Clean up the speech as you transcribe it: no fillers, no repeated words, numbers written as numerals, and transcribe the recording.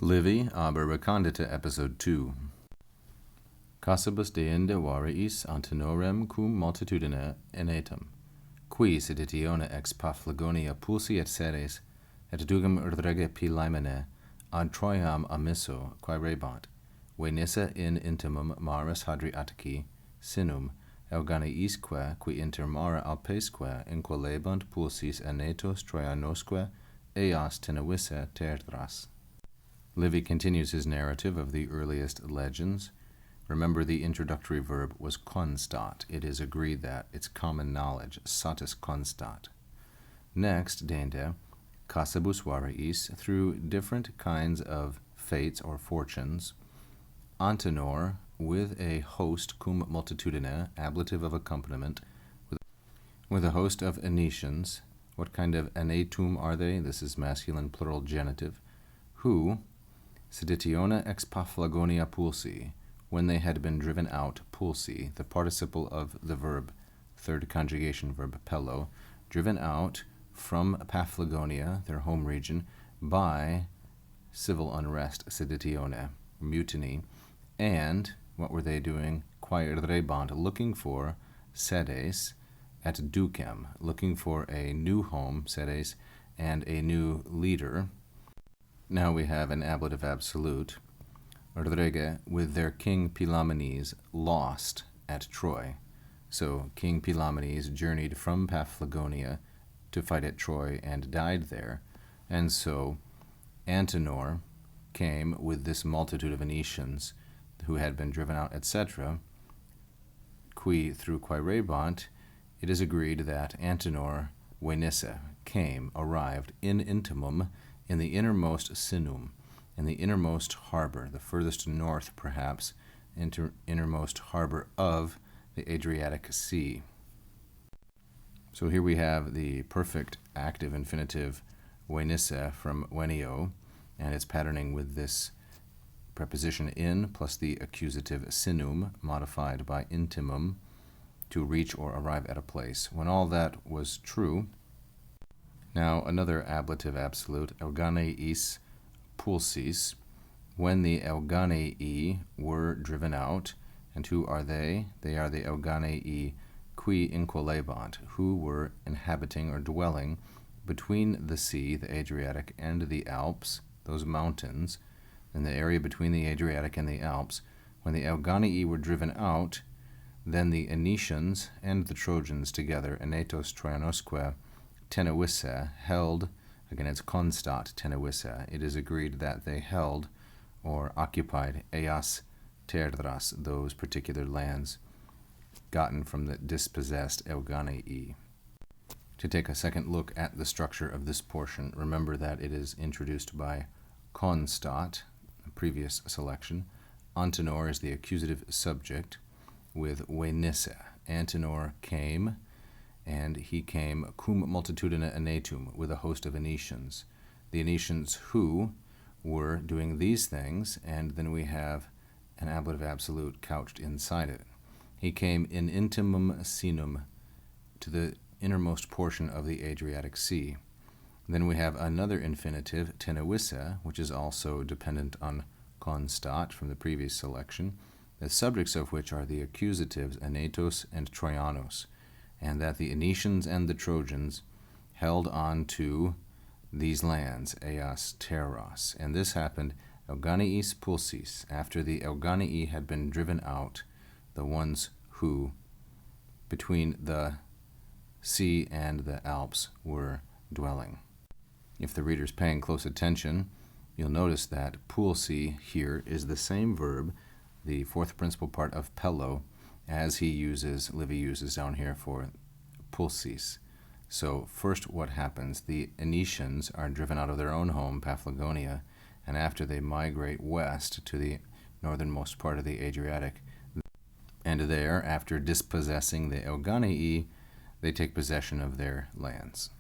Livy, Urbe Condita, Episode 2. Cassibus deinde variis antenorem cum multitudine enetum, qui seditione ex Paphlagonia pulsi et sedes, et dugam Urdrege Pilaemene, ad Troiam amisso quaerebant, venisse in intimum maris Hadriatici, sinum, euganiisque qui inter mare alpesque inqualebant pulsis enetos Troianosque eas tenevisse tertras. Livy continues his narrative of the earliest legends. Remember, the introductory verb was constat. It is agreed that it's common knowledge, satis constat. Next, deinde, cassibus variis, through different kinds of fates or fortunes, antenor, with a host, cum multitudine, ablative of accompaniment, with a host of Enetians. What kind of enetum are they? This is masculine plural genitive. Who, seditione ex Paphlagonia pulsi, when they had been driven out, pulsi, the participle of the verb, third conjugation verb, pello, driven out from Paphlagonia, their home region, by civil unrest, seditione, mutiny, and what were they doing? Quaerebant, looking for sedes at ducem, looking for a new home, sedes, and a new leader. Now we have an ablative absolute, Urdrege, with their king Pilamenes lost at Troy. So King Pilamenes journeyed from Paphlagonia to fight at Troy and died there. And so Antenor came with this multitude of Enetians who had been driven out, etc. Qui through quaerebant, it is agreed that Antenor venisse, came, arrived, in intimum, in the innermost sinum, in the innermost harbor, the furthest north, perhaps, innermost harbor of the Adriatic Sea. So here we have the perfect active infinitive venisse from venio, and it's patterning with this preposition in plus the accusative sinum, modified by intimum, to reach or arrive at a place. When all that was true, now another ablative absolute, euganeis pulsis, when the euganei were driven out. And who are they? They are the euganei qui inqualebant, who were inhabiting or dwelling between the sea, the Adriatic, and the Alps, those mountains, in the area between the Adriatic and the Alps. When the euganei were driven out, then the Enetians and the Trojans together, enetos Troianosque, tenevisse, held, again it's constat tenevisse, it is agreed that they held or occupied eas tertras, those particular lands gotten from the dispossessed euganei. To take a second look at the structure of this portion, remember that it is introduced by constat, the previous selection. Antenor is the accusative subject with venisse. Antenor came, and he came cum multitudine enetum, with a host of Enetians. The Enetians who were doing these things, and then we have an ablative absolute couched inside it. He came in intimum sinum, to the innermost portion of the Adriatic Sea. Then we have another infinitive, tenevisse, which is also dependent on constat from the previous selection, the subjects of which are the accusatives enetos and Troianos, and that the Enetians and the Trojans held on to these lands, eas terras. And this happened euganeis pulsis, after the euganei had been driven out, the ones who between the sea and the Alps were dwelling. If the reader's paying close attention, you'll notice that pulsi here is the same verb, the fourth principal part of pello, as Livy uses down here for pulsis. So first what happens? The Enetians are driven out of their own home, Paphlagonia, and after they migrate west to the northernmost part of the Adriatic, and there, after dispossessing the euganei, they take possession of their lands.